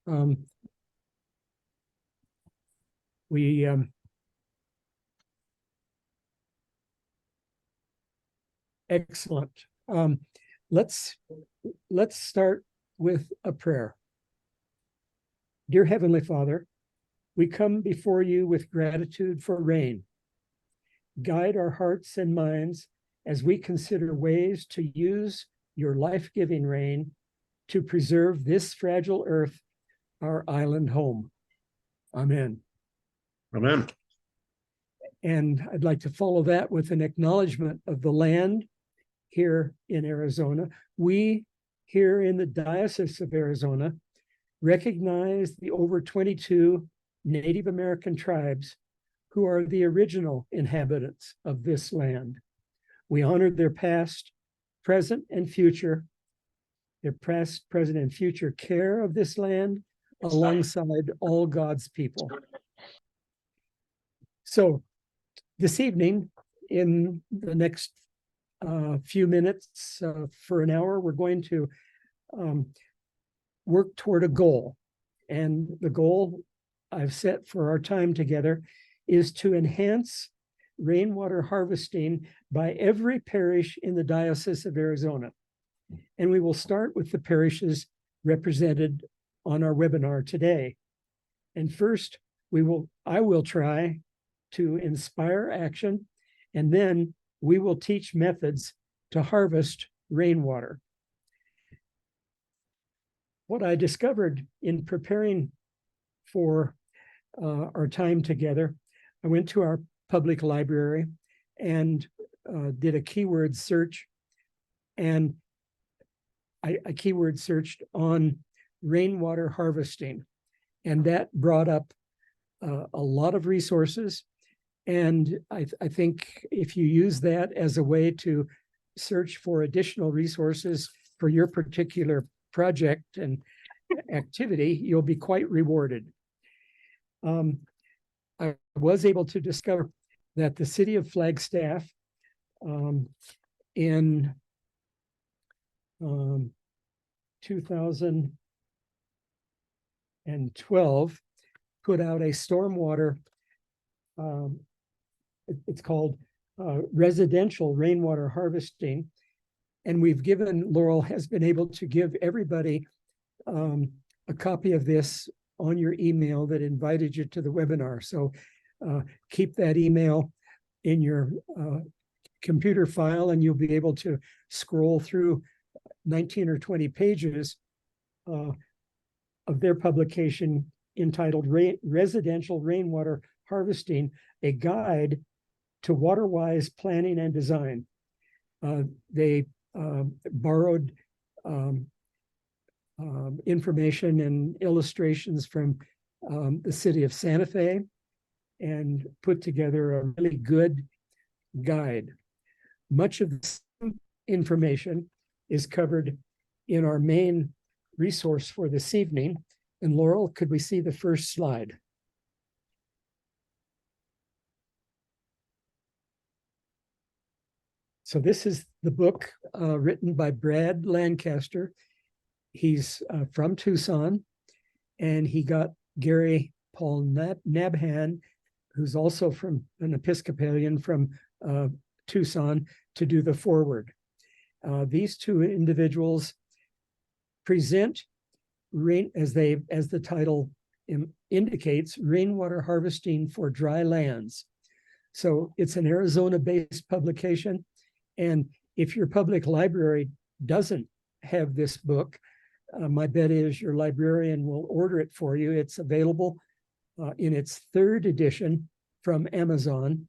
Um, we excellent. Let's start with a prayer. Dear Heavenly Father, we come before you with gratitude for rain. Guide our hearts and minds as we consider ways to use your life-giving rain to preserve this fragile earth, our island home. Amen. Amen. And I'd like to follow that with an acknowledgement of the land here in Arizona. We here in the Diocese of Arizona recognize the over 22 Native American tribes who are the original inhabitants of this land. We honor their past, present, and future, their past, present, and future care of this land alongside all God's people. So this evening, in the next few minutes, for an hour, we're going to work toward a goal. And the goal I've set for our time together is to enhance rainwater harvesting by every parish in the Diocese of Arizona. And we will start with the parishes represented on our webinar today. And first, I will try to inspire action, and then we will teach methods to harvest rainwater. What I discovered in preparing for our time together, I went to our public library and did a keyword search, and I keyword searched on rainwater harvesting, and that brought up a lot of resources. And I think if you use that as a way to search for additional resources for your particular project and activity, you'll be quite rewarded. I was able to discover that the city of Flagstaff in 2012 put out a stormwater, it's called residential rainwater harvesting. And Laurel has been able to give everybody a copy of this on your email that invited you to the webinar. So keep that email in your computer file, and you'll be able to scroll through 19 or 20 pages of their publication entitled Residential Rainwater Harvesting, a Guide to Water-Wise Planning and Design. They borrowed information and illustrations from the city of Santa Fe and put together a really good guide. Much of this information is covered in our main resource for this evening. And Laurel, could we see the first slide? So this is the book written by Brad Lancaster. He's from Tucson, and he got Gary Paul Nabhan, who's also from an Episcopalian from Tucson, to do the foreword. These two individuals present as the title indicates, rainwater harvesting for dry lands. So it's an Arizona-based publication. And if your public library doesn't have this book, my bet is your librarian will order it for you. It's available in its third edition from Amazon.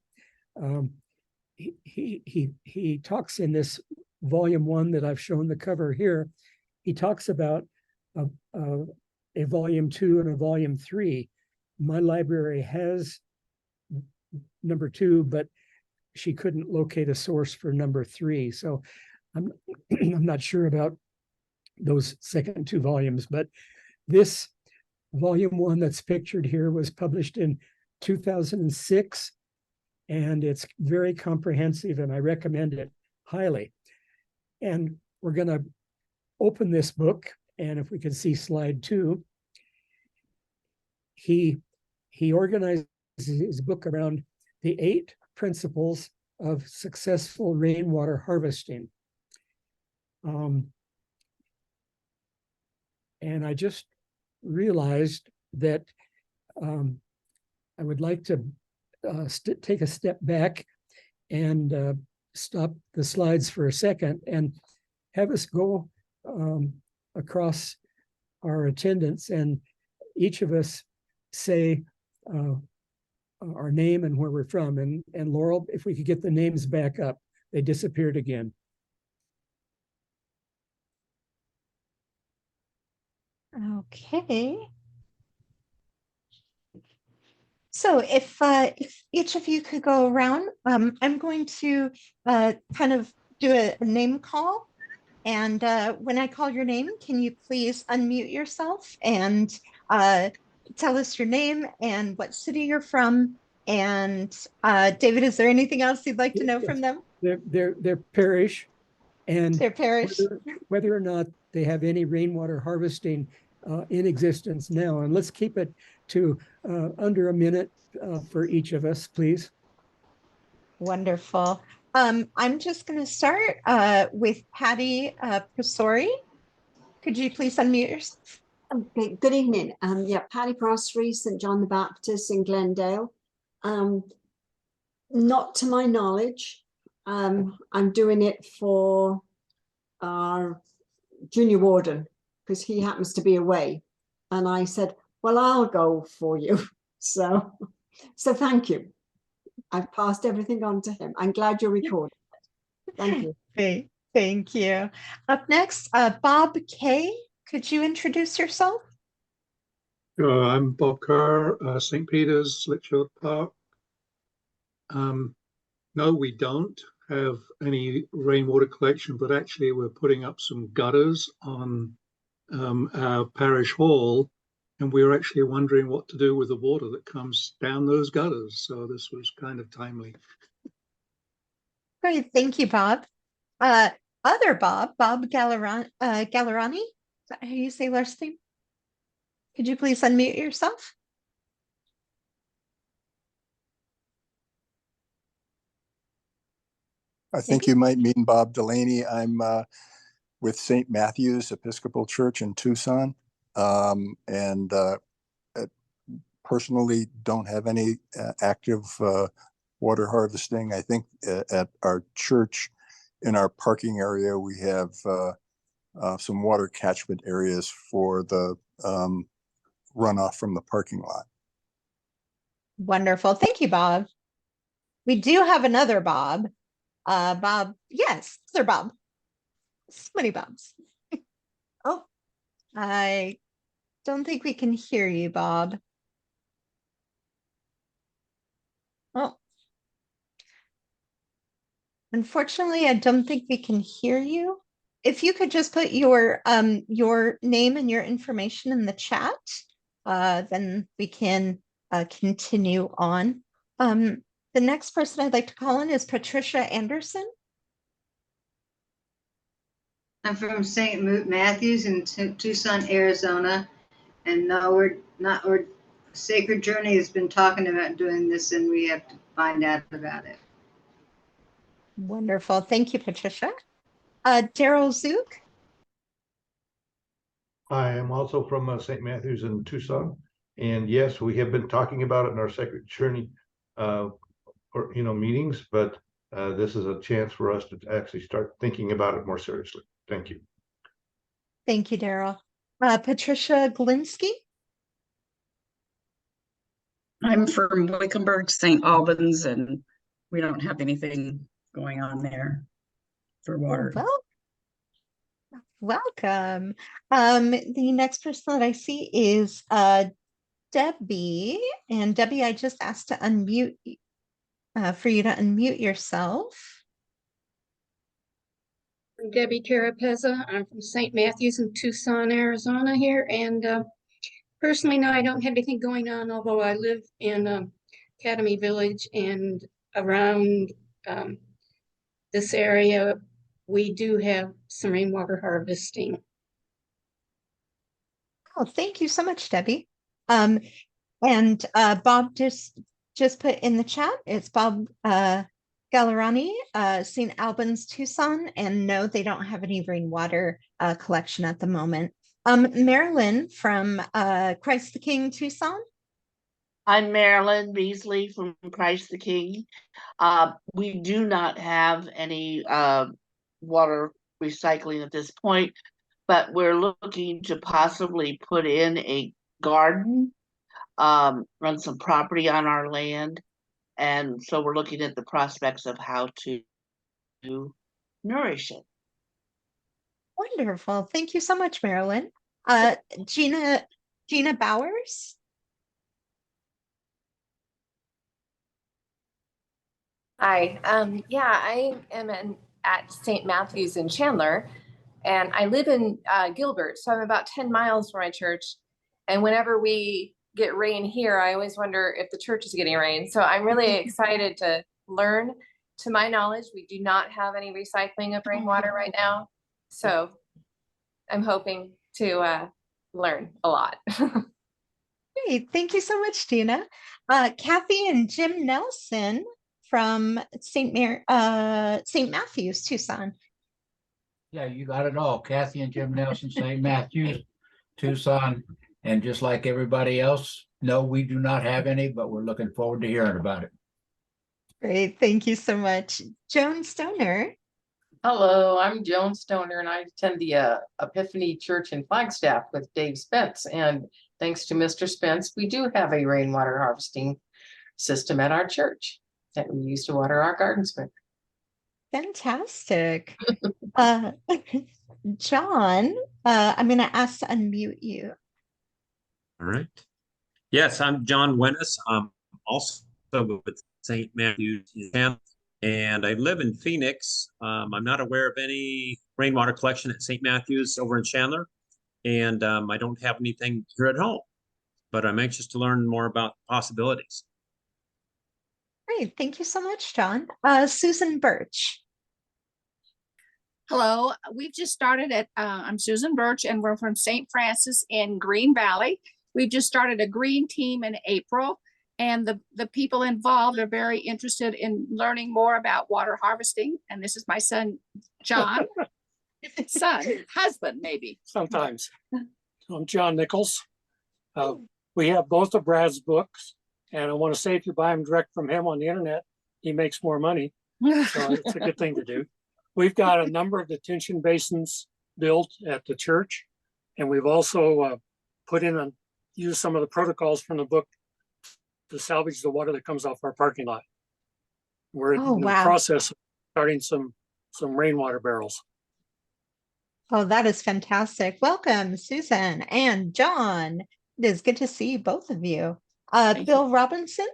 He talks in this volume 1 that I've shown the cover here. He talks about a volume 2 and a volume 3. My library has number 2, but she couldn't locate a source for number 3. So I'm not sure about those second 2 volumes, but this volume 1 that's pictured here was published in 2006, and it's very comprehensive, and I recommend it highly. And we're going to open this book, and if we can see slide 2, he organizes his book around the 8 principles of successful rainwater harvesting. And I just realized that I would like to take a step back and stop the slides for a second and have us go across our attendance, and each of us say our name and where we're from. And Laurel, if we could get the names back up, they disappeared again. Okay. So if each of you could go around, I'm going to kind of do a name call. And when I call your name, can you please unmute yourself and tell us your name and what city you're from? And David, is there anything else you'd like to know from them? Their parish, and their parish, whether or not they have any rainwater harvesting in existence now. And let's keep it to under a minute for each of us, please. Wonderful. I'm just going to start with Patty Prosori. Could you please unmute yourself? Okay, good evening. Yeah, Patty Prosori, St. John the Baptist in Glendale. Not to my knowledge. I'm doing it for our junior warden because he happens to be away. And I said, well, I'll go for you. So thank you. I've passed everything on to him. I'm glad you're recording. Thank you. Thank you. Up next, Bob Kay. Could you introduce yourself? I'm Bob Kerr, St. Peter's, Litchfield Park. No, we don't have any rainwater collection, but actually we're putting up some gutters on our parish hall, and we were actually wondering what to do with the water that comes down those gutters. So this was kind of timely. Great, thank you, Bob. Other Bob Gallerani. Is that how you say last name? Could you please unmute yourself? I think you might mean Bob Delaney. I'm with St. Matthew's Episcopal Church in Tucson, and personally don't have any active water harvesting. I think at our church, in our parking area, we have some water catchment areas for the runoff from the parking lot. Wonderful. Thank you, Bob. We do have another Bob. Bob, yes, Sir Bob. So many Bobs. Oh, I don't think we can hear you, Bob. Oh. Unfortunately, I don't think we can hear you. If you could just put your name and your information in the chat, then we can continue on. The next person I'd like to call in is Patricia Anderson. I'm from St. Matthew's in Tucson, Arizona, and no, we're Sacred Journey has been talking about doing this, and we have to find out about it. Wonderful, thank you, Patricia. Daryl Zook. I am also from St. Matthew's in Tucson, and yes, we have been talking about it in our Sacred Journey meetings, but this is a chance for us to actually start thinking about it more seriously. Thank you. Thank you, Daryl. Patricia Glinsky. I'm from Wickenburg, St. Albans, and we don't have anything going on there for water. Well, welcome. The next person that I see is Debbie, and Debbie, I just asked to unmute for you to unmute yourself. I'm Debbie Carapeza. I'm from St. Matthew's in Tucson, Arizona here. And personally, no, I don't have anything going on, although I live in Academy Village, and around this area, we do have some rainwater harvesting. Oh, thank you so much, Debbie. And Bob just put in the chat, it's Bob Gallerani, St. Albans, Tucson, and no, they don't have any rainwater collection at the moment. Marilyn from Christ the King, Tucson. I'm Marilyn Beasley from Christ the King. We do not have any water recycling at this point, but we're looking to possibly put in a garden, run some property on our land. And so we're looking at the prospects of how to nourish it. Wonderful. Thank you so much, Marilyn. Gina Bowers. Hi, yeah, I am at St. Matthew's in Chandler, and I live in Gilbert, so I'm about 10 miles from my church. And whenever we get rain here, I always wonder if the church is getting rain. So I'm really excited to learn. To my knowledge, we do not have any recycling of rainwater right now. So I'm hoping to learn a lot. Great. Thank you so much, Gina. Kathy and Jim Nelson from St. Matthew's, Tucson. Yeah, you got it all. Kathy and Jim Nelson, St. Matthew's, Tucson. And just like everybody else, no, we do not have any, but we're looking forward to hearing about it. Great. Thank you so much. Joan Stoner. Hello, I'm Joan Stoner, and I attend the Epiphany Church in Flagstaff with Dave Spence. And thanks to Mr. Spence, we do have a rainwater harvesting system at our church that we use to water our gardens with. Fantastic. John, I'm going to ask to unmute you. All right. Yes, I'm John Wennis. I'm also with St. Matthew's, and I live in Phoenix. I'm not aware of any rainwater collection at St. Matthew's over in Chandler, and I don't have anything here at home, but I'm anxious to learn more about possibilities. Great. Thank you so much, John. Susan Birch. Hello, we've just started at, I'm Susan Birch, and we're from St. Francis in Green Valley. We've just started a green team in April, and the people involved are very interested in learning more about water harvesting. And this is my son, John, husband, maybe. Sometimes. I'm John Nichols. We have both of Brad's books, and I want to say if you buy them direct from him on the internet, he makes more money. So it's a good thing to do. We've got a number of detention basins built at the church, and we've also put in and used some of the protocols from the book to salvage the water that comes off our parking lot. We're in the process of starting some rainwater barrels. Oh, that is fantastic. Welcome, Susan and John. It is good to see both of you. Bill Robinson.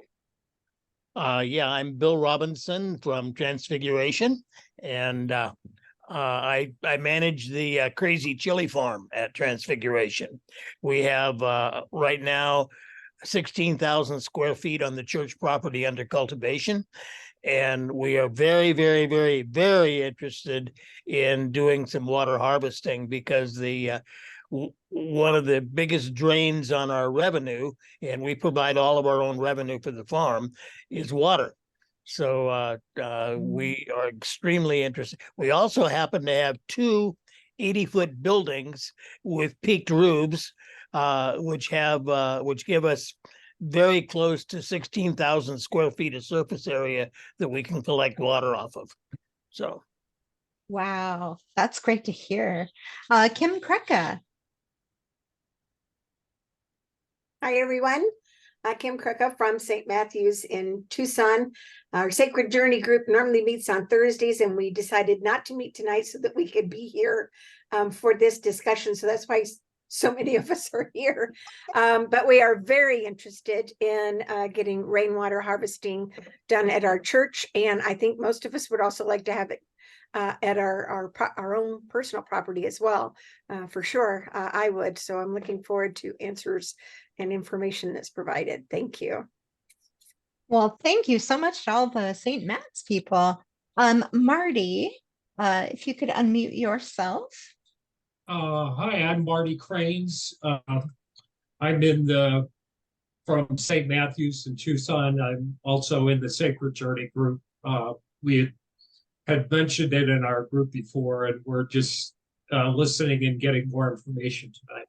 Yeah, I'm Bill Robinson from Transfiguration, and I manage the Crazy Chili Farm at Transfiguration. We have right now 16,000 square feet on the church property under cultivation, and we are very, very, very, very interested in doing some water harvesting because the one of the biggest drains on our revenue, and we provide all of our own revenue for the farm, is water. So we are extremely interested. We also happen to have two 80-foot buildings with peaked roofs, which give us very close to 16,000 square feet of surface area that we can collect water off of. So. Wow, that's great to hear. Kim Krecka. Hi, everyone. Kim Krecka from St. Matthew's in Tucson. Our Sacred Journey group normally meets on Thursdays, and we decided not to meet tonight so that we could be here for this discussion. So that's why so many of us are here. But we are very interested in getting rainwater harvesting done at our church. And I think most of us would also like to have it at our own personal property as well, for sure. I would. So I'm looking forward to answers and information that's provided. Thank you. Well, thank you so much to all the St. Matt's people. Marty, if you could unmute yourself. Hi, I'm Marty Cranes. I'm in the from St. Matthew's in Tucson. I'm also in the Sacred Journey group. We had mentioned it in our group before, and we're just listening and getting more information tonight.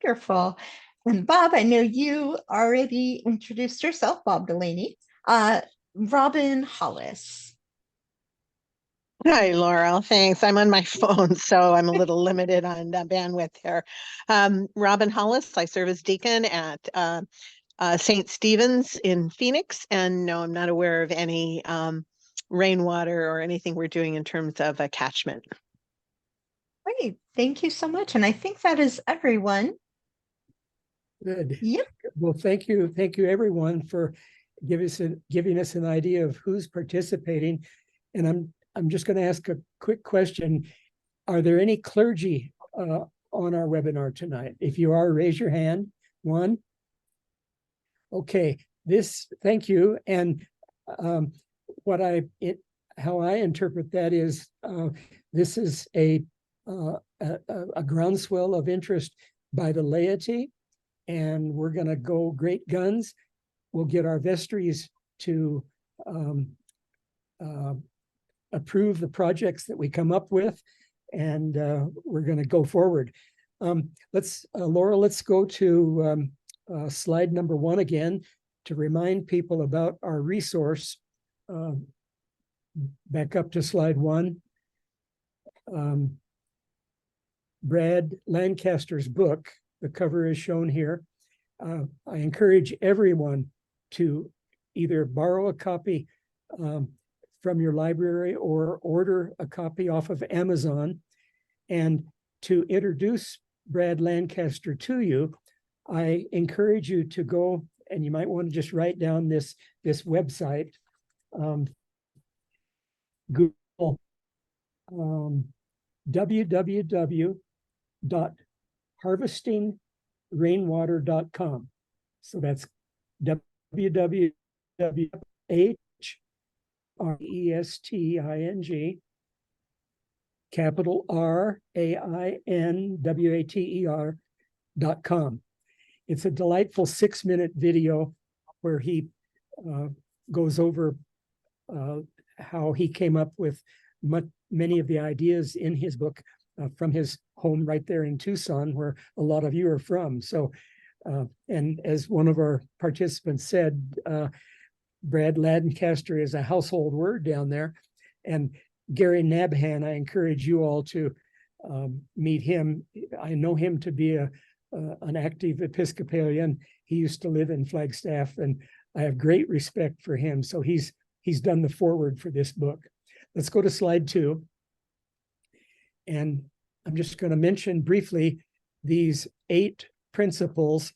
Wonderful. And Bob, I know you already introduced yourself, Bob Delaney. Robin Hollis. Hi, Laurel. Thanks. I'm on my phone, so I'm a little limited on bandwidth here. Robin Hollis, I serve as deacon at St. Stephen's in Phoenix, and no, I'm not aware of any rainwater or anything we're doing in terms of a catchment. Great. Thank you so much. And I think that is everyone. Good. Yep. Well, thank you. Thank you, everyone, for giving us an idea of who's participating. And I'm just going to ask a quick question. Are there any clergy on our webinar tonight? If you are, raise your hand. One. Okay. Thank you. And how I interpret that is this is a groundswell of interest by the laity, and we're going to go great guns. We'll get our vestries to approve the projects that we come up with, and we're going to go forward. Laura, let's go to slide number 1 again to remind people about our resource. Back up to slide 1. Brad Lancaster's book, the cover is shown here. I encourage everyone to either borrow a copy from your library or order a copy off of Amazon. And to introduce Brad Lancaster to you, I encourage you to go, and you might want to just write down this website. Google www.harvestingrainwater.com. So that's www.harvesting, capital RAINWATER.com. It's a delightful 6-minute video where he goes over how he came up with many of the ideas in his book from his home right there in Tucson, where a lot of you are from. So, and as one of our participants said, Brad Lancaster is a household word down there. And Gary Nabhan, I encourage you all to meet him. I know him to be an active Episcopalian. He used to live in Flagstaff, and I have great respect for him. So he's done the foreword for this book. Let's go to slide 2. And I'm just going to mention briefly these 8 principles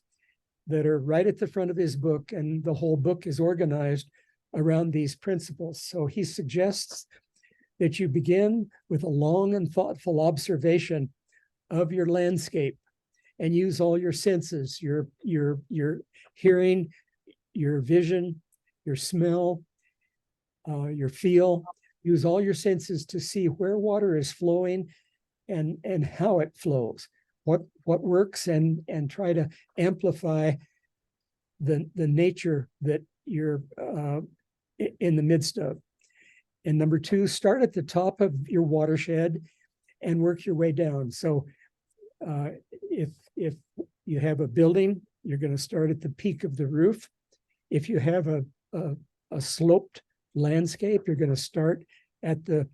that are right at the front of his book, and the whole book is organized around these principles. So he suggests that you begin with a long and thoughtful observation of your landscape and use all your senses, your hearing, your vision, your smell, your feel. Use all your senses to see where water is flowing and how it flows, what works, and try to amplify the nature that you're in the midst of. And number 2, start at the top of your watershed and work your way down. So if you have a building, you're going to start at the peak of the roof. If you have a sloped landscape, you're going to start at the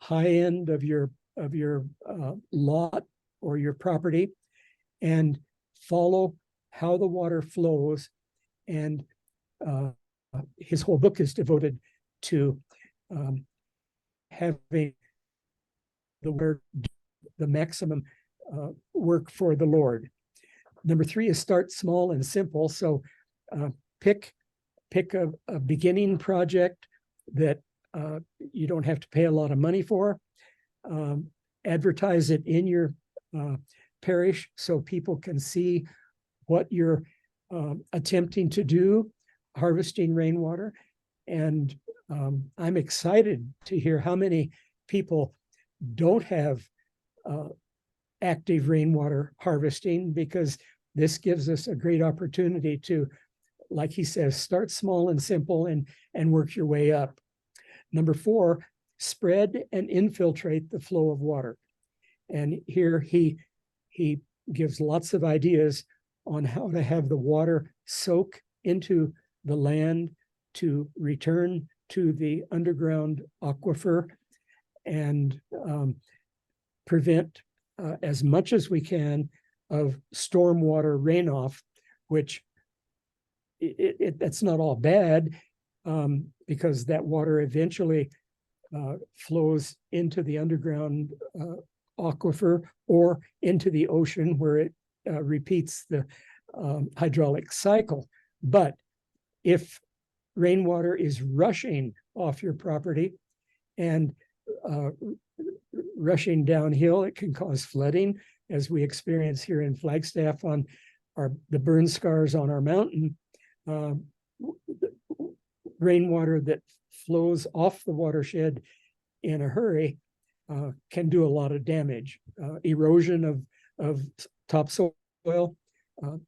high end of your lot or your property, and follow how the water flows. And his whole book is devoted to having the maximum work for the Lord. Number 3 is start small and simple. So pick a beginning project that you don't have to pay a lot of money for. Advertise it in your parish so people can see what you're attempting to do, harvesting rainwater. And I'm excited to hear how many people don't have active rainwater harvesting, because this gives us a great opportunity to, like he says, start small and simple and work your way up. Number 4, spread and infiltrate the flow of water. And here he gives lots of ideas on how to have the water soak into the land to return to the underground aquifer and prevent as much as we can of stormwater runoff, which that's not all bad, because that water eventually flows into the underground aquifer or into the ocean, where it repeats the hydraulic cycle. But if rainwater is rushing off your property and rushing downhill, it can cause flooding, as we experience here in Flagstaff on the burn scars on our mountain. Rainwater that flows off the watershed in a hurry can do a lot of damage. Erosion of topsoil,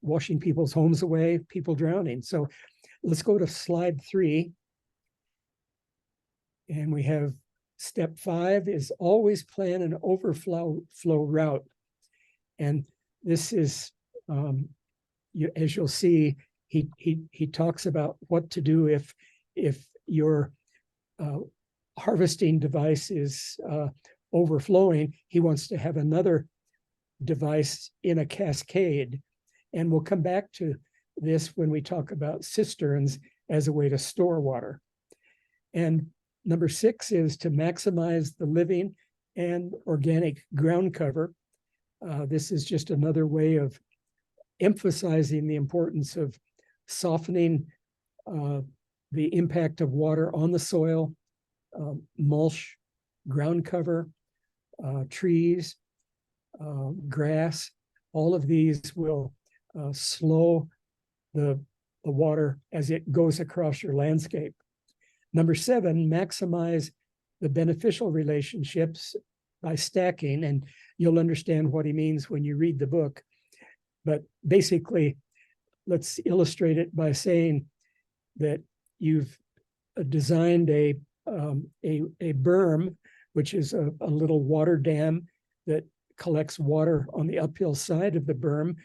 washing people's homes away, people drowning. So let's go to slide 3. And we have step 5 is always plan an overflow route. And this is, as you'll see, he talks about what to do if your harvesting device is overflowing. He wants to have another device in a cascade. And we'll come back to this when we talk about cisterns as a way to store water. And number 6 is to maximize the living and organic ground cover. This is just another way of emphasizing the importance of softening the impact of water on the soil, mulch, ground cover, trees, grass. All of these will slow the water as it goes across your landscape. Number 7, maximize the beneficial relationships by stacking, and you'll understand what he means when you read the book. But basically, let's illustrate it by saying that you've designed a berm, which is a little water dam that collects water on the uphill side of the berm.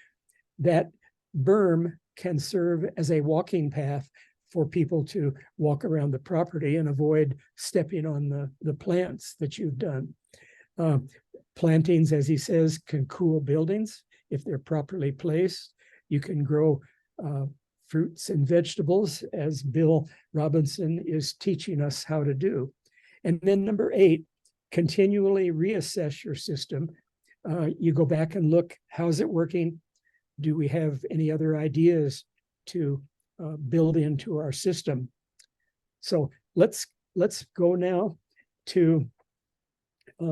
That berm can serve as a walking path for people to walk around the property and avoid stepping on the plants that you've done. Plantings, as he says, can cool buildings if they're properly placed. You can grow fruits and vegetables, as Bill Robinson is teaching us how to do. And then number 8, continually reassess your system. You go back and look, how's it working? Do we have any other ideas to build into our system? So let's go now to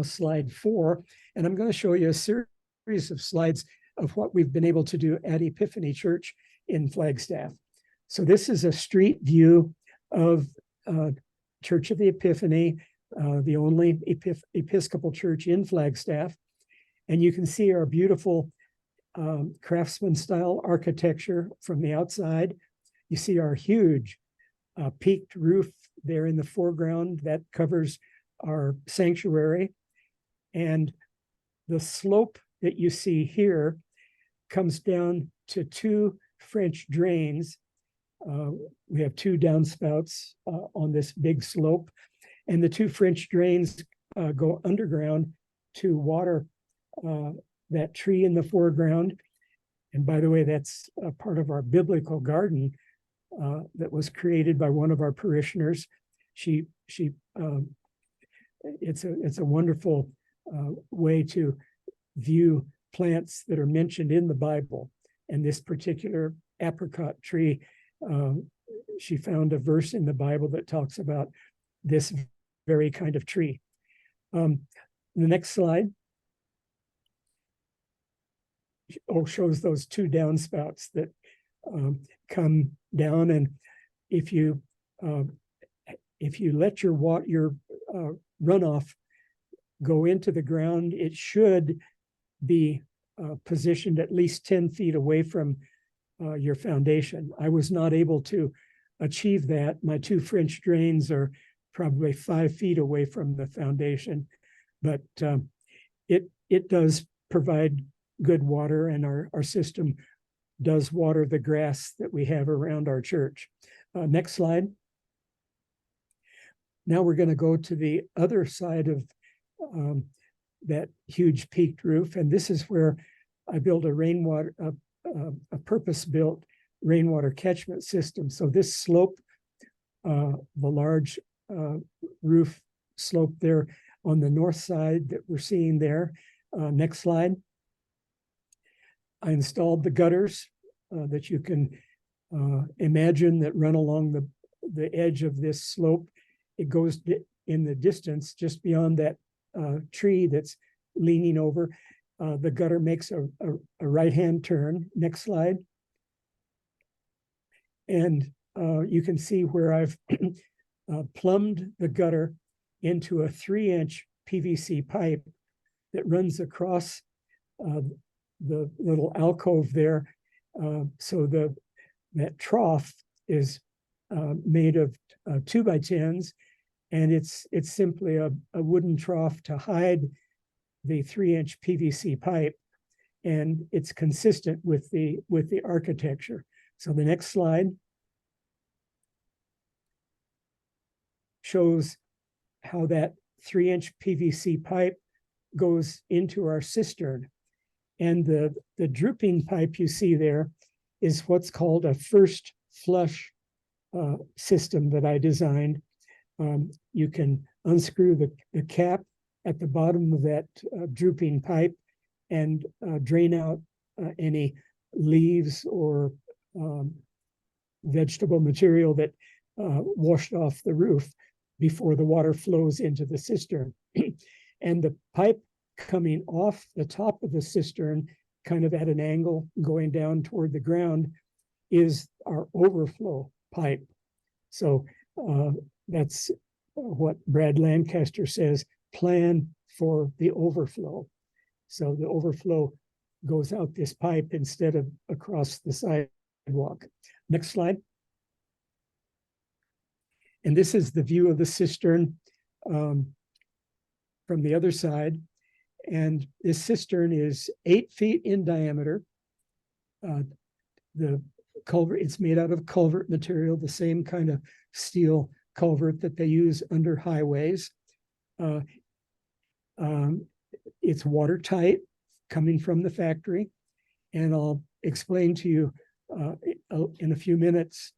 slide 4, and I'm going to show you a series of slides of what we've been able to do at Epiphany Church in Flagstaff. So this is a street view of Church of the Epiphany, the only Episcopal church in Flagstaff. And you can see our beautiful craftsman style architecture from the outside. You see our huge peaked roof there in the foreground that covers our sanctuary. And the slope that you see here comes down to 2 French drains. We have 2 downspouts on this big slope, and the 2 French drains go underground to water that tree in the foreground. And by the way, that's a part of our biblical garden that was created by one of our parishioners. It's a wonderful way to view plants that are mentioned in the Bible. And this particular apricot tree, she found a verse in the Bible that talks about this very kind of tree. The next slide shows those 2 downspouts that come down, and if you let your runoff go into the ground, it should be positioned at least 10 feet away from your foundation. I was not able to achieve that. My two French drains are probably 5 feet away from the foundation, but it does provide good water, and our system does water the grass that we have around our church. Next slide. Now we're going to go to the other side of that huge peaked roof, and this is where I built a purpose-built rainwater catchment system. So this slope, the large roof slope there on the north side that we're seeing there. Next slide. I installed the gutters that you can imagine that run along the edge of this slope. It goes in the distance just beyond that tree that's leaning over. The gutter makes a right-hand turn. Next slide. And you can see where I've plumbed the gutter into a 3-inch PVC pipe that runs across the little alcove there. So that trough is made of 2x10s, and it's simply a wooden trough to hide the 3-inch PVC pipe, and it's consistent with the architecture. So the next slide shows how that 3-inch PVC pipe goes into our cistern. And the drooping pipe you see there is what's called a first flush system that I designed. You can unscrew the cap at the bottom of that drooping pipe and drain out any leaves or vegetable material that washed off the roof before the water flows into the cistern. And the pipe coming off the top of the cistern, kind of at an angle going down toward the ground, is our overflow pipe. So that's what Brad Lancaster says, plan for the overflow. So the overflow goes out this pipe instead of across the sidewalk. Next slide. And this is the view of the cistern from the other side. And this cistern is 8 feet in diameter. The culvert, it's made out of culvert material, the same kind of steel culvert that they use under highways. It's watertight, coming from the factory. And I'll explain to you in a few minutes.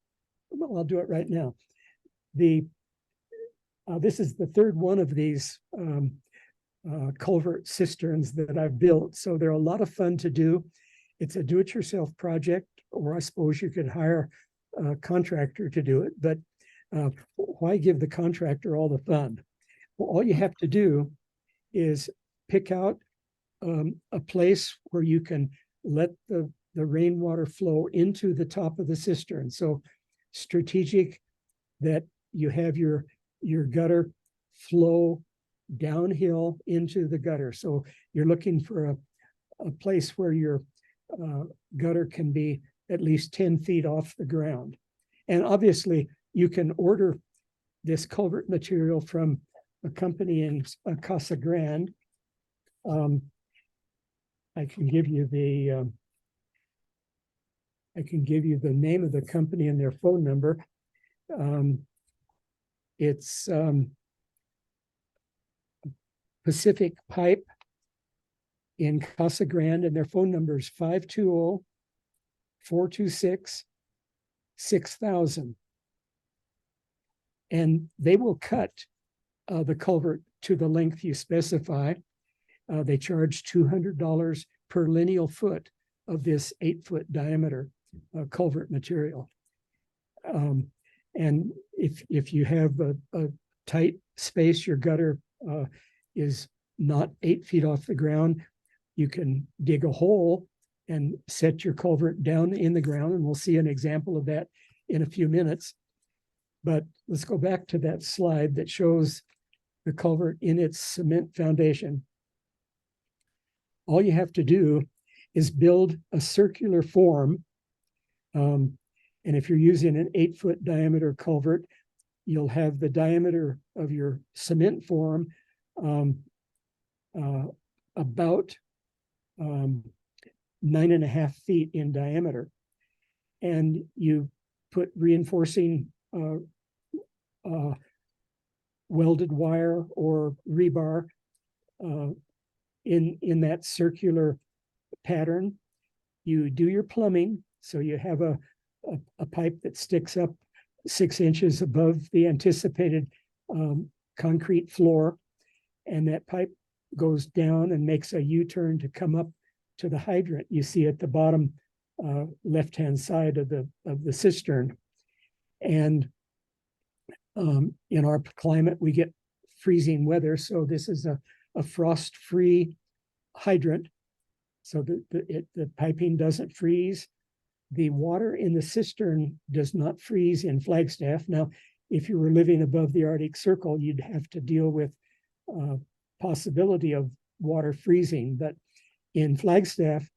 Well, I'll do it right now. This is the third one of these culvert cisterns that I've built. So they're a lot of fun to do. It's a do-it-yourself project, or I suppose you could hire a contractor to do it. But why give the contractor all the fun? Well, all you have to do is pick out a place where you can let the rainwater flow into the top of the cistern. So strategic that you have your gutter flow downhill into the gutter. So you're looking for a place where your gutter can be at least 10 feet off the ground. And obviously you can order this culvert material from a company in Casa Grande. I can give you the name of the company and their phone number. It's Pacific Pipe in Casa Grande, and their phone number is 520-426-6000. And they will cut the culvert to the length you specify. They charge $200 per lineal foot of this 8-foot diameter culvert material. And if you have a tight space, your gutter is not 8 feet off the ground, you can dig a hole and set your culvert down in the ground. And we'll see an example of that in a few minutes. But let's go back to that slide that shows the culvert in its cement foundation. All you have to do is build a circular form. And if you're using an 8-foot diameter culvert, you'll have the diameter of your cement form about 9.5 feet in diameter. And you put reinforcing welded wire or rebar in that circular pattern. You do your plumbing, so you have a pipe that sticks up 6 inches above the anticipated concrete floor, and that pipe goes down and makes a U-turn to come up to the hydrant you see at the bottom left-hand side of the cistern. And in our climate, we get freezing weather, so this is a frost-free hydrant, so the piping doesn't freeze. The water in the cistern does not freeze in Flagstaff. Now, if you were living above the Arctic Circle, you'd have to deal with possibility of water freezing. But in Flagstaff,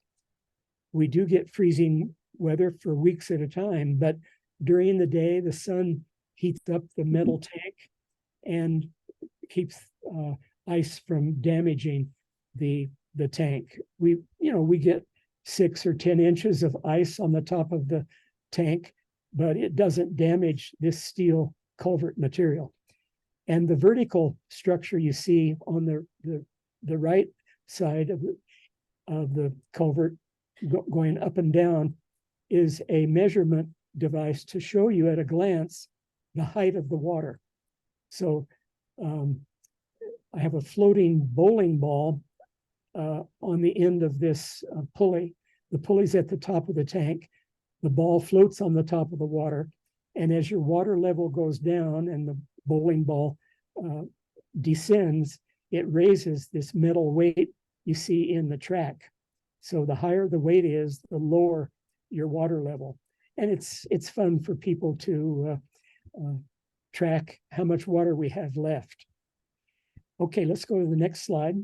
we do get freezing weather for weeks at a time. But during the day, the sun heats up the metal tank and keeps ice from damaging the tank. We get 6 or 10 inches of ice on the top of the tank, but it doesn't damage this steel culvert material. And the vertical structure you see on the right side of the culvert going up and down is a measurement device to show you at a glance the height of the water. So I have a floating bowling ball on the end of this pulley. The pulley's at the top of the tank. The ball floats on the top of the water. And as your water level goes down and the bowling ball descends, it raises this metal weight you see in the track. So the higher the weight is, the lower your water level. And it's fun for people to track how much water we have left. Okay, let's go to the next slide.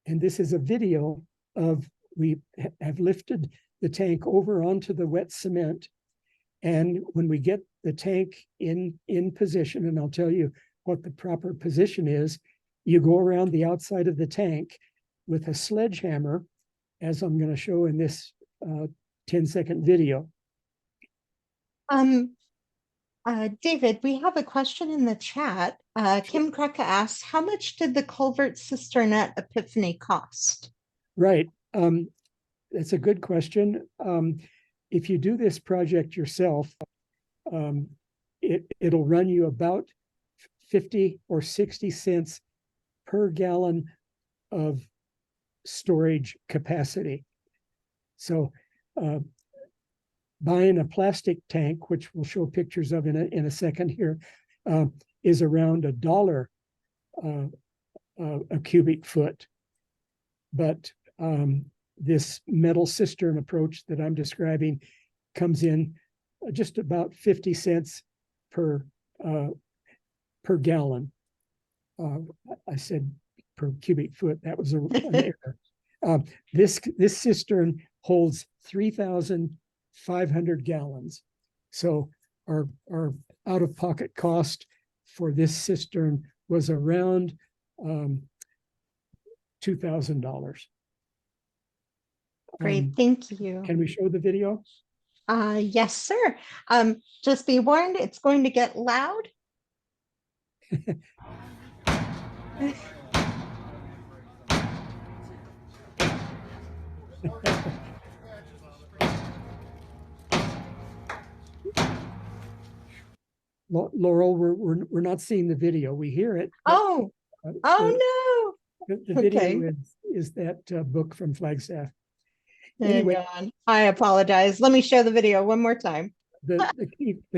And this is a video of, we have lifted the tank over onto the wet cement. And when we get the tank in position, and I'll tell you what the proper position is, you go around the outside of the tank with a sledgehammer, as I'm going to show in this 10-second video. David, we have a question in the chat. Kim Krucka asks, how much did the culvert cistern at Epiphany cost? Right. That's a good question. If you do this project yourself, it'll run you about 50 or 60 cents per gallon of storage capacity. So buying a plastic tank, which we'll show pictures of in a second here, is around $1 a cubic foot. But this metal cistern approach that I'm describing comes in just about 50 cents per gallon. I said per cubic foot. That was an error. This cistern holds 3,500 gallons. So our out-of-pocket cost for this cistern was around $2,000. Great, thank you. Can we show the video? Yes, sir. Just be warned, it's going to get loud. Laurel, we're not seeing the video. We hear it. Oh, no. The video is that book from Flagstaff. Anyway, I apologize. Let me show the video one more time. The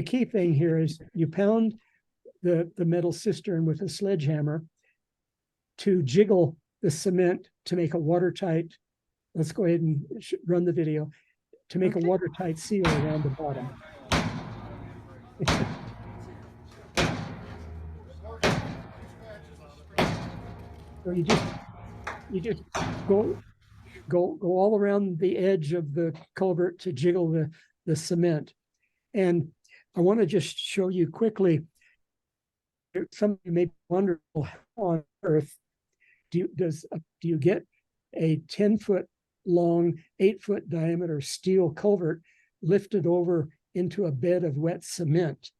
key thing here is you pound the metal cistern with a sledgehammer to jiggle the cement to make a watertight. Let's go ahead and run the video to make a watertight seal around the bottom. So you just go all around the edge of the culvert to jiggle the cement. And I want to just show you quickly. Some of you may wonder, well, how on earth do you get a 10-foot long, 8-foot diameter steel culvert lifted over into a bed of wet cement?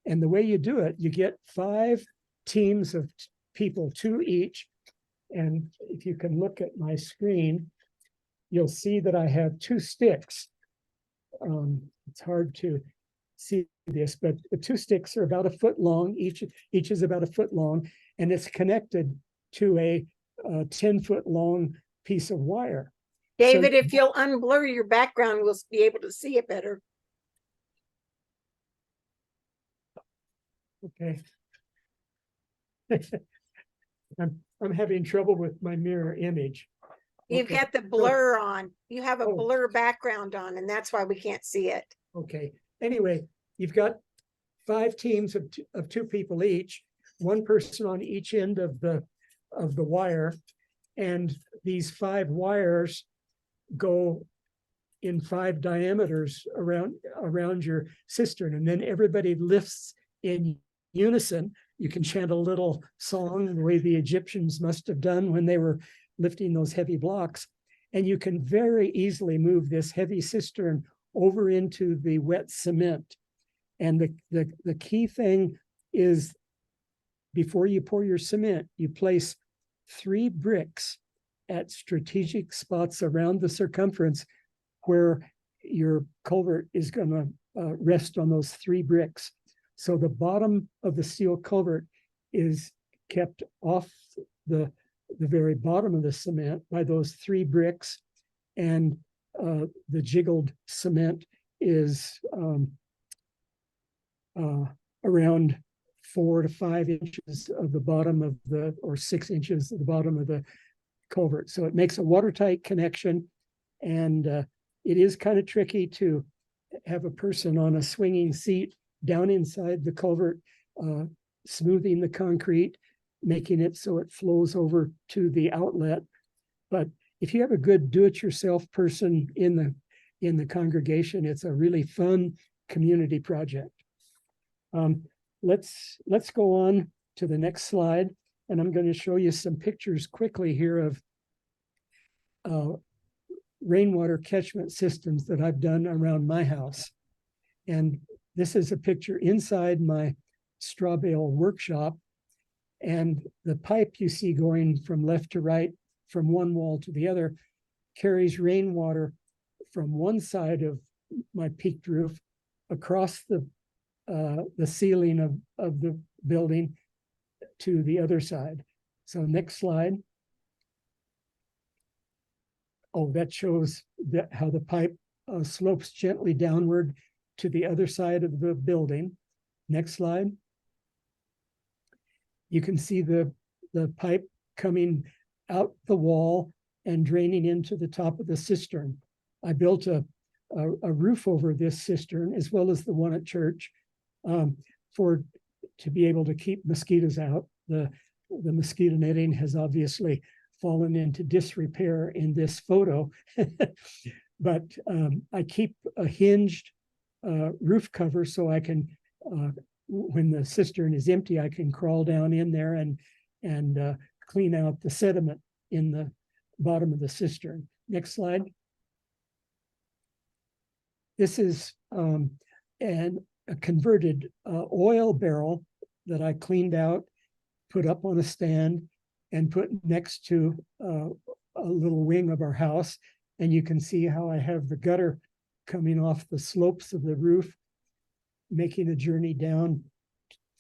And the way you do it, you get 5 teams of people, 2 each. And if you can look at my screen, you'll see that I have 2 sticks. It's hard to see this, but the 2 sticks are about 1 foot long. Each is about 1 foot long, and it's connected to a 10-foot long piece of wire. David, So, if you'll unblur your background, we'll be able to see it better. okay. I'm having trouble with my mirror image. You've Okay. got the blur on. You have a Oh. blur background on, and that's why we can't see it. Okay. Anyway, you've got 5 teams of 2 people each, 1 person on each end of the wire, and these 5 wires go in 5 diameters around your cistern, and then everybody lifts in unison. You can chant a little song the way the Egyptians must have done when they were lifting those heavy blocks, and you can very easily move this heavy cistern over into the wet cement. And the key thing is, before you pour your cement, you place 3 bricks at strategic spots around the circumference where your culvert is going to rest on those 3 bricks. So the bottom of the steel culvert is kept off the very bottom of the cement by those 3 bricks, and the jiggled cement is around 4 to 5 inches of the bottom of or 6 inches of the bottom of the culvert. So it makes a watertight connection, and it is kind of tricky to have a person on a swinging seat down inside the culvert, smoothing the concrete, making it so it flows over to the outlet. But if you have a good do-it-yourself person in the congregation, it's a really fun community project. Let's go on to the next slide, and I'm going to show you some pictures quickly here of rainwater catchment systems that I've done around my house. And this is a picture inside my straw bale workshop, and the pipe you see going from left to right from one wall to the other carries rainwater from one side of my peaked roof across the ceiling of the building to the other side. So next slide. Oh, that shows how the pipe slopes gently downward to the other side of the building. Next slide. You can see the pipe coming out the wall and draining into the top of the cistern. I built a roof over this cistern, as well as the one at church, to be able to keep mosquitoes out. The mosquito netting has obviously fallen into disrepair in this photo, but I keep a hinged roof cover so I can, when the cistern is empty, I can crawl down in there and clean out the sediment in the bottom of the cistern. Next slide. This is a converted oil barrel that I cleaned out, put up on a stand, and put next to a little wing of our house. And you can see how I have the gutter coming off the slopes of the roof, making a journey down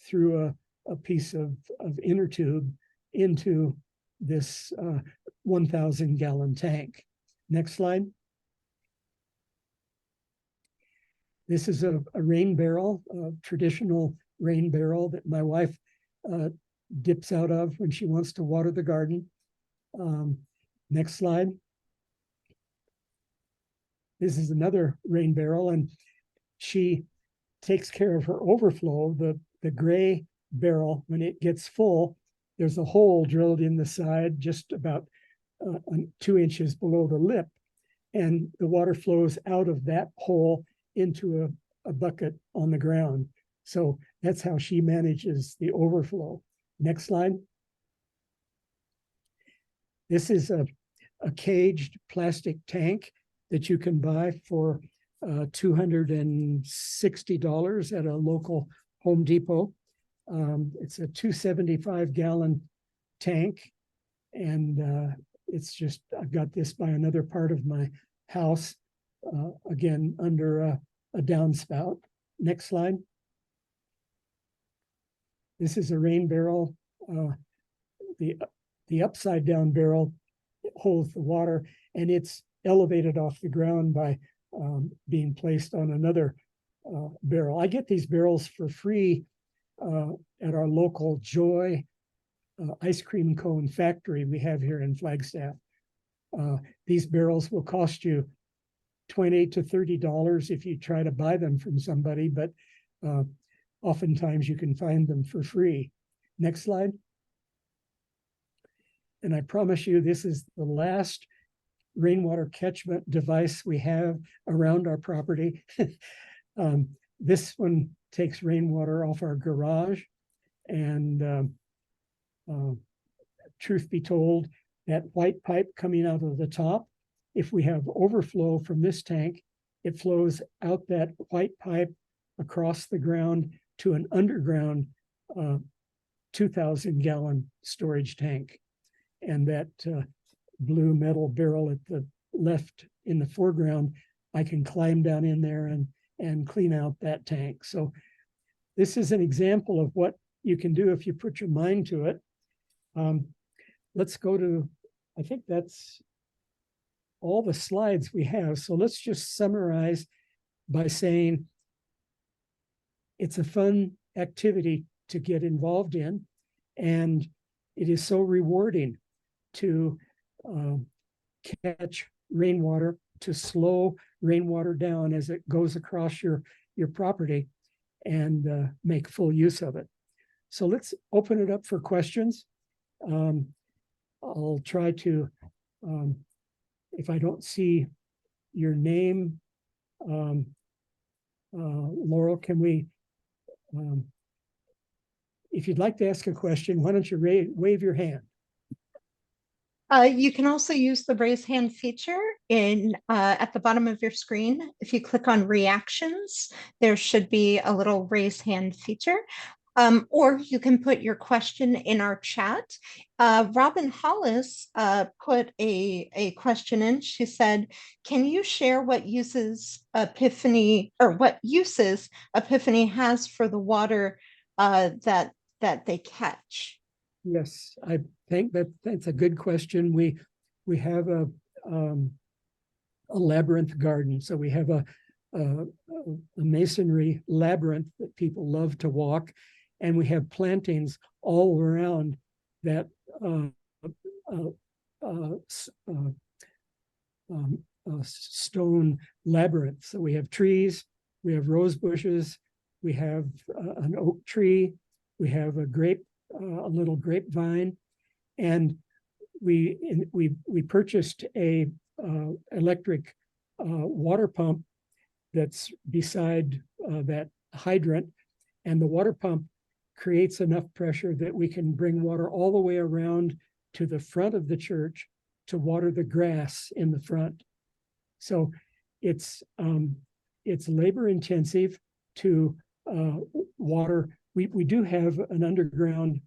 through a piece of inner tube into this 1,000-gallon tank. Next slide. This is a rain barrel, a traditional rain barrel that my wife dips out of when she wants to water the garden. Next slide. This is another rain barrel, and she takes care of her overflow. The gray barrel, when it gets full, there's a hole drilled in the side just about 2 inches below the lip, and the water flows out of that hole into a bucket on the ground. So that's how she manages the overflow. Next slide. This is a caged plastic tank that you can buy for $260 at a local Home Depot. It's a 275-gallon tank, and it's just, I've got this by another part of my house, again, under a downspout. Next slide. This is a rain barrel. The upside down barrel holds the water, and it's elevated off the ground by being placed on another barrel. I get these barrels for free at our local Joy ice cream cone factory we have here in Flagstaff. These barrels will cost you $20 to $30 if you try to buy them from somebody, but oftentimes you can find them for free. Next slide. And I promise you, this is the last rainwater catchment device we have around our property. This one takes rainwater off our garage, and truth be told, that white pipe coming out of the top, if we have overflow from this tank, it flows out that white pipe across the ground to an underground 2,000-gallon storage tank. And that blue metal barrel at the left in the foreground, I can climb down in there and clean out that tank. So this is an example of what you can do if you put your mind to it. Let's go to, I think that's all the slides we have. So let's just summarize by saying it's a fun activity to get involved in, and it is so rewarding to catch rainwater, to slow rainwater down as it goes across your property, and make full use of it. So let's open it up for questions. I'll try to, if I don't see your name, Laurel, can we, if you'd like to ask a question, why don't you wave your hand? You can also use the raise hand feature at the bottom of your screen. If you click on reactions, there should be a little raise hand feature. Or you can put your question in our chat. Robin Hollis put a question in. She said, can you share what uses Epiphany has for the water that they catch? Yes, I think that's a good question. We have a labyrinth garden. So we have a masonry labyrinth that people love to walk. And we have plantings all around that stone labyrinth. So we have trees, we have rose bushes, we have an oak tree, we have a little grapevine, and we purchased a electric water pump that's beside that hydrant, and the water pump creates enough pressure that we can bring water all the way around to the front of the church to water the grass in the front. So it's labor intensive to water. We do have an underground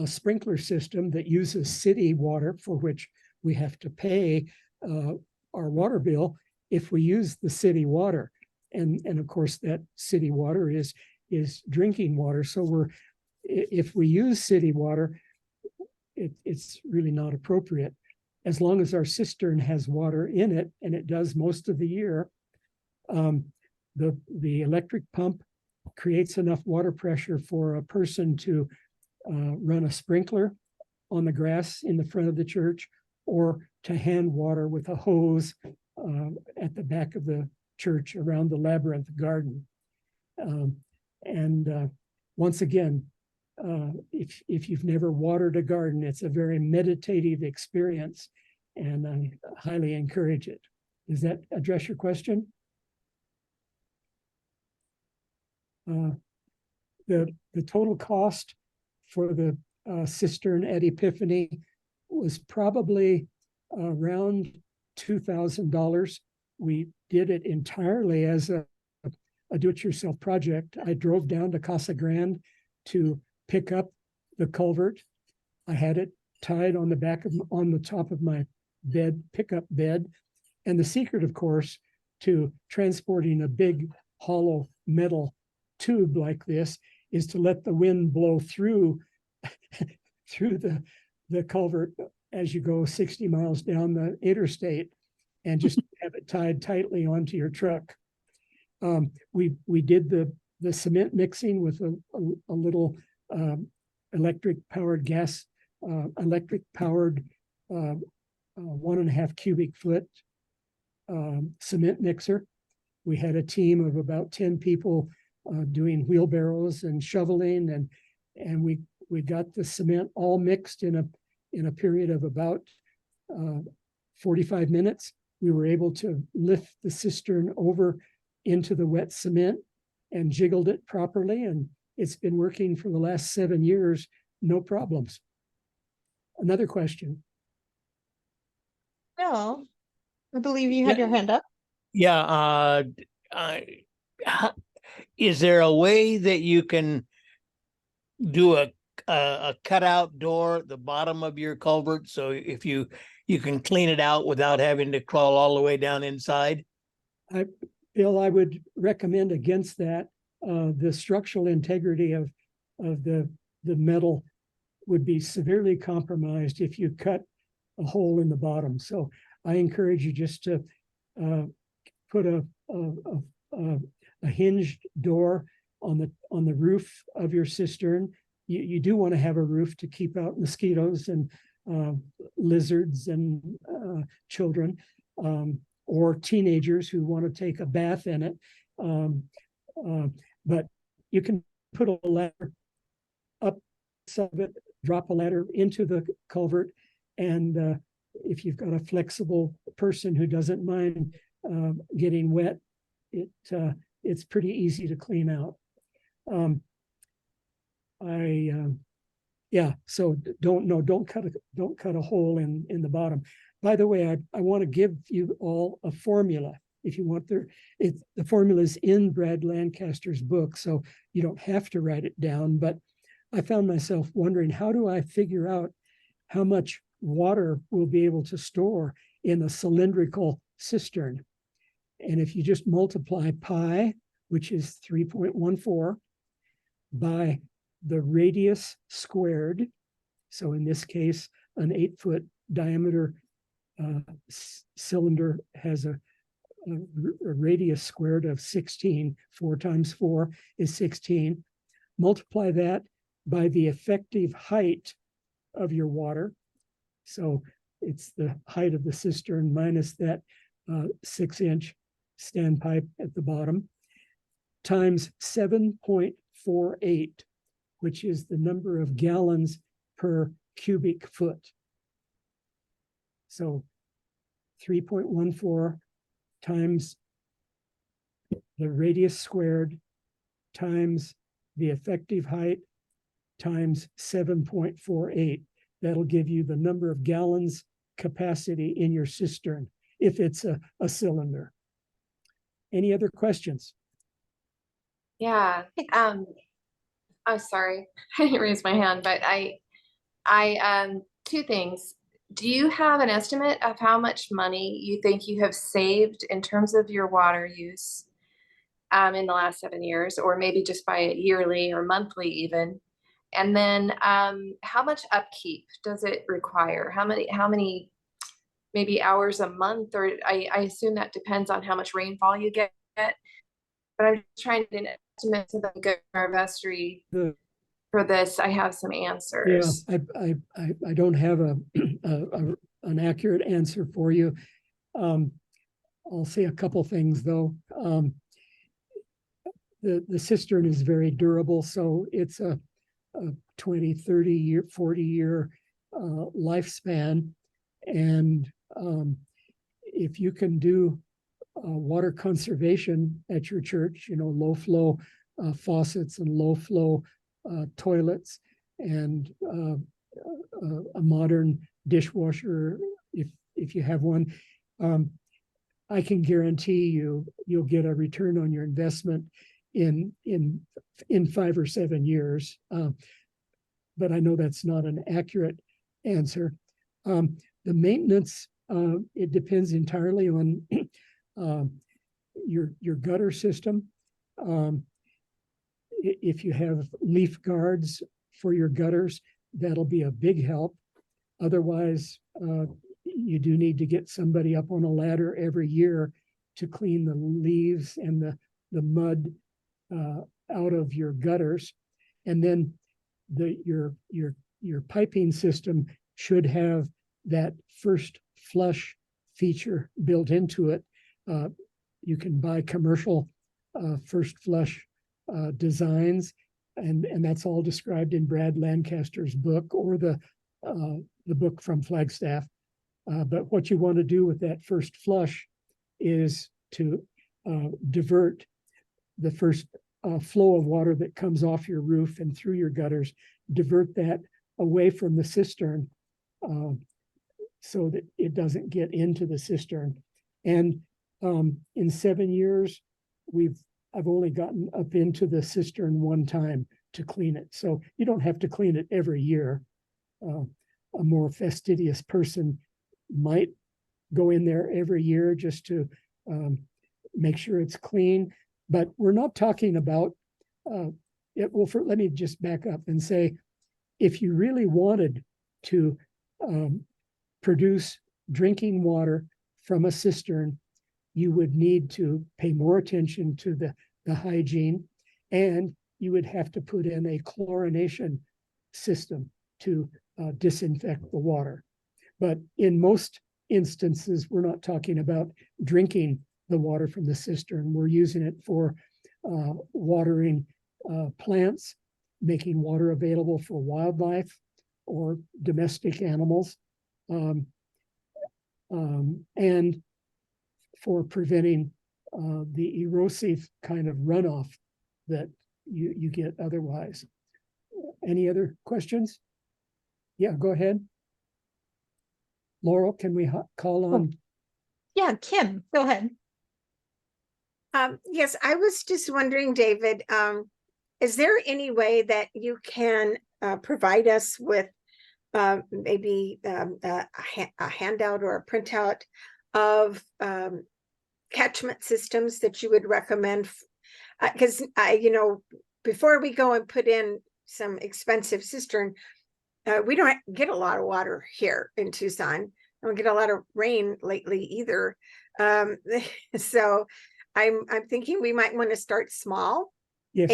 sprinkler system that uses city water, for which we have to pay our water bill if we use the city water. And of course, that city water is drinking water. So if we use city water, it's really not appropriate. As long as our cistern has water in it, and it does most of the year, the electric pump creates enough water pressure for a person to run a sprinkler on the grass in the front of the church, or to hand water with a hose at the back of the church around the labyrinth garden. Once again, if you've never watered a garden, it's a very meditative experience, and I highly encourage it. Does that address your question? The total cost for the cistern at Epiphany was probably around $2,000. We did it entirely as a do-it-yourself project. I drove down to Casa Grande to pick up the culvert. I had it tied on the top of my pickup bed. And the secret, of course, to transporting a big hollow metal tube like this is to let the wind blow through the culvert as you go 60 miles down the interstate, and just have it tied tightly onto your truck. We did the cement mixing with a little electric powered 1.5 cubic foot cement mixer. We had a team of about 10 people doing wheelbarrows and shoveling, and we got the cement all mixed in a period of about 45 minutes. We were able to lift the cistern over into the wet cement and jiggled it properly, and it's been working for the last 7 years, no problems. Another question. No, I believe you had your hand up. Yeah, is there a way that you can do a cutout door at the bottom of your culvert, so if you can clean it out without having to crawl all the way down inside? Bill, I would recommend against that. The structural integrity of the metal would be severely compromised if you cut a hole in the bottom. So I encourage you just to put a hinged door on the roof of your cistern. You do want to have a roof to keep out mosquitoes and lizards and children, or teenagers who want to take a bath in it. But you can put a ladder up of it, drop a ladder into the culvert, and if you've got a flexible person who doesn't mind getting wet, it's pretty easy to clean out. So don't cut a hole in the bottom. By the way, I want to give you all a formula. If you want the formula is in Brad Lancaster's book, so you don't have to write it down. But I found myself wondering, how do I figure out how much water we'll be able to store in a cylindrical cistern? And if you just multiply pi, which is 3.14, by the radius squared, so in this case, an 8-foot diameter cylinder has a radius squared of 16. 4 times 4 is 16. Multiply that by the effective height of your water. So it's the height of the cistern minus that 6-inch standpipe at the bottom, times 7.48, which is the number of gallons per cubic foot. So 3.14 times the radius squared times the effective height times 7.48. That'll give you the number of gallons capacity in your cistern if it's a cylinder. Any other questions? Yeah. I'm sorry, I didn't raise my hand, but I two things. Do you have an estimate of how much money you think you have saved in terms of your water use in the last 7 years, or maybe just by yearly or monthly even? And then how much upkeep does it require? How many maybe hours a month? Or I assume that depends on how much rainfall you get. But I'm just trying to get an estimate so that go to our vestry for this. I have some answers. Yeah, I don't have an accurate answer for you. I'll say a couple things though. The cistern is very durable, so it's a a 20, 30 year, 40-year lifespan. And if you can do water conservation at your church, low flow faucets and low flow toilets, and a modern dishwasher, if you have one, I can guarantee you'll get a return on your investment in 5 or 7 years. But I know that's not an accurate answer. The maintenance, it depends entirely on your gutter system. If you have leaf guards for your gutters, that'll be a big help. Otherwise, you do need to get somebody up on a ladder every year to clean the leaves and the mud out of your gutters. And then your piping system should have that first flush feature built into it. You can buy commercial first flush designs, and that's all described in Brad Lancaster's book or the book from Flagstaff. But what you want to do with that first flush is to divert the first flow of water that comes off your roof and through your gutters, divert that away from the cistern so that it doesn't get into the cistern. And in 7 years, I've only gotten up into the cistern one time to clean it. So you don't have to clean it every year. A more fastidious person might go in there every year just to make sure it's clean. But we're not talking about let me just back up and say, if you really wanted to produce drinking water from a cistern, you would need to pay more attention to the hygiene, and you would have to put in a chlorination system to disinfect the water. But in most instances, we're not talking about drinking the water from the cistern. We're using it for watering plants, making water available for wildlife or domestic animals, and for preventing the erosive kind of runoff that you get otherwise. Any other questions? Yeah, go ahead. Laurel, can we call on? Yeah, Kim, go ahead. Yes, I was just wondering, David, is there any way that you can provide us with maybe a handout or a printout of catchment systems that you would recommend? Because before we go and put in some expensive cistern, we don't get a lot of water here in Tucson. I don't get a lot of rain lately either. So I'm thinking we might want to start small. Yes.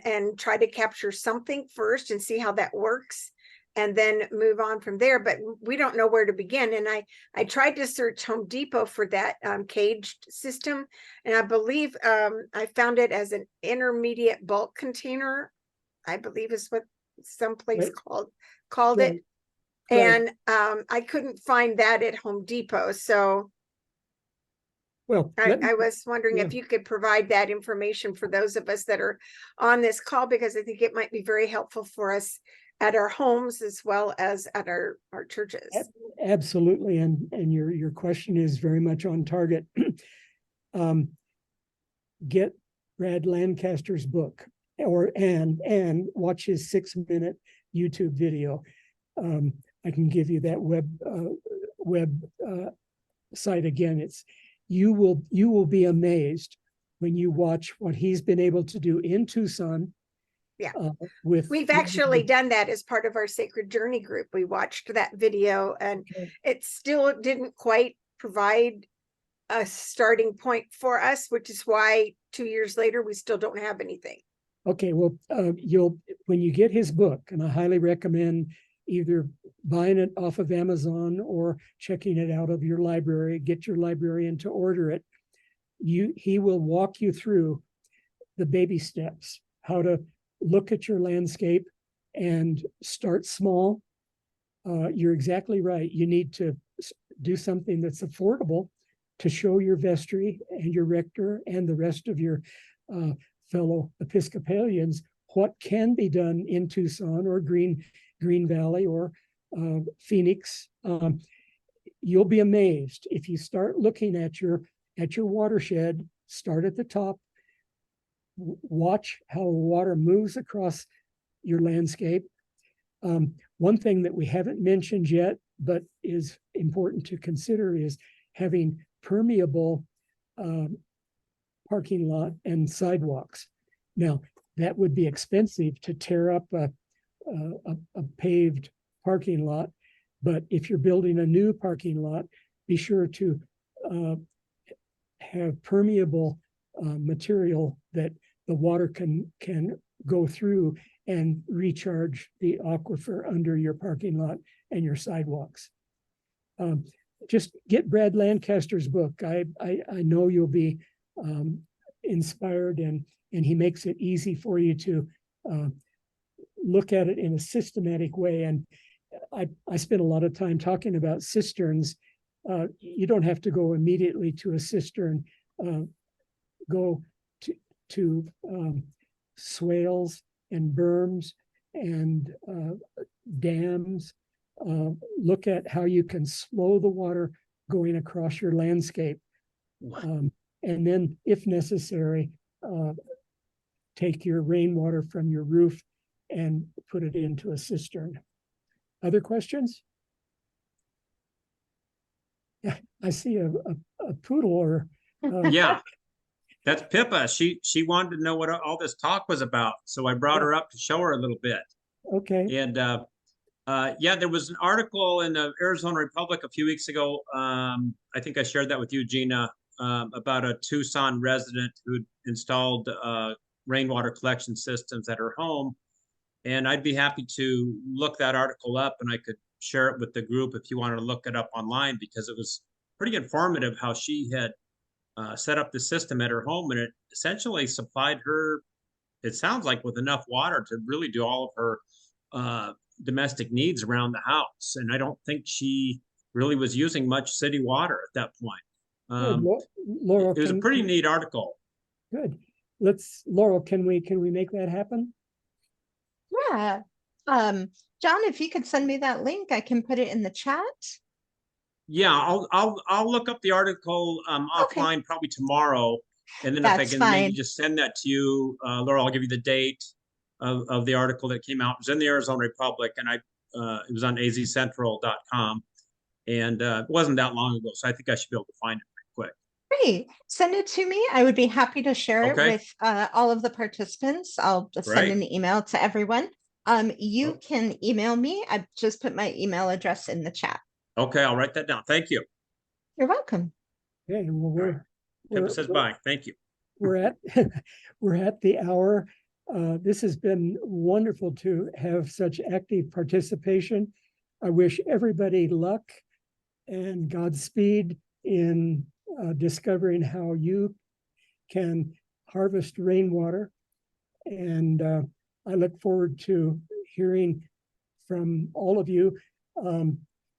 And try to capture something first and see how that works, and then move on from there. But we don't know where to begin. And I tried to search Home Depot for that caged system, and I believe I found it as an intermediate bulk container, I believe is what someplace called it. And I couldn't find that at Home Depot. So well, I was wondering if you could provide that information for those of us that are on this call, because I think it might be very helpful for us at our homes as well as at our churches. Absolutely. And your question is very much on target. Get Brad Lancaster's book and watch his 6-minute YouTube video. I can give you that web site again. You will be amazed when you watch what he's been able to do in Tucson. Yeah, we've actually done that as part of our Sacred Journey group. We watched that video, and it still didn't quite provide a starting point for us, which is why 2 years later we still don't have anything. Okay, well, when you get his book, and I highly recommend either buying it off of Amazon or checking it out of your library, get your librarian to order it. He will walk you through the baby steps, how to look at your landscape and start small. You're exactly right. You need to do something that's affordable to show your vestry and your rector and the rest of your fellow Episcopalians what can be done in Tucson or Green Valley or Phoenix. You'll be amazed if you start looking at your watershed. Start at the top. Watch how water moves across your landscape. One thing that we haven't mentioned yet, but is important to consider, is having permeable parking lot and sidewalks. Now, that would be expensive to tear up a paved parking lot, but if you're building a new parking lot, be sure to have permeable material that the water can go through and recharge the aquifer under your parking lot and your sidewalks. Just get Brad Lancaster's book. I know you'll be inspired, and he makes it easy for you to look at it in a systematic way. And I spent a lot of time talking about cisterns. You don't have to go immediately to a cistern. Go to swales and berms and dams. Look at how you can slow the water going across your landscape. And then, if necessary, take your rainwater from your roof and put it into a cistern. Other questions? Yeah, I see a poodle or yeah, that's Pippa. She wanted to know what all this talk was about, so I brought her up to show her a little bit. Okay. And yeah, there was an article in the Arizona Republic a few weeks ago. I think I shared that with you, Gina, about a Tucson resident who installed rainwater collection systems at her home. And I'd be happy to look that article up, and I could share it with the group if you wanted to look it up online, because it was pretty informative how she had set up the system at her home, and it essentially supplied her, it sounds like, with enough water to really do all of her domestic needs around the house. And I don't think she really was using much city water at that point. Laurel, it was a pretty neat article. Good. Laurel, can we make that happen? Yeah. John, if you could send me that link, I can put it in the chat. Yeah, I'll look up the article offline probably tomorrow, and then if I can maybe just send that to you, Laurel, I'll give you the date of the article that came out. It was in the Arizona Republic, and it was on azcentral.com, and it wasn't that long ago, so I think I should be able to find it pretty quick. Great. Send it to me. I would be happy to share it with all of the participants. I'll just send an email to everyone. You can email me. I've just put my email address in the chat. Okay, I'll write that down. Thank you. You're welcome. Okay, well, Pippa says bye. Thank you. We're at the hour. This has been wonderful to have such active participation. I wish everybody luck and Godspeed in discovering how you can harvest rainwater. And I look forward to hearing from all of you.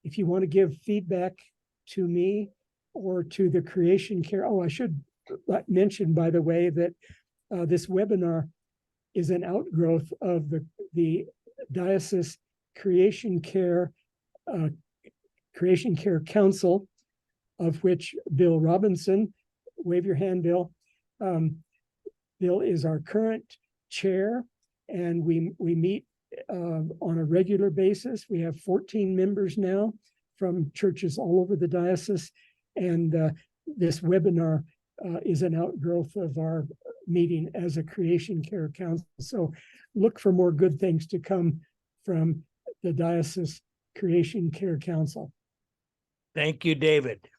If you want to give feedback to me or to the Creation Care, I should mention, by the way, that this webinar is an outgrowth of the Diocese Creation Care Council, of which Bill Robinson, wave your hand, Bill. Bill is our current chair, and we meet on a regular basis. We have 14 members now from churches all over the diocese, and this webinar is an outgrowth of our meeting as a Creation Care Council. So look for more good things to come from the Diocese Creation Care Council. Thank you, David.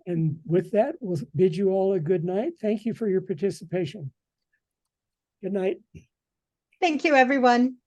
And with that, we'll bid you all a good night. Thank you for your participation. Good night. Thank you, everyone.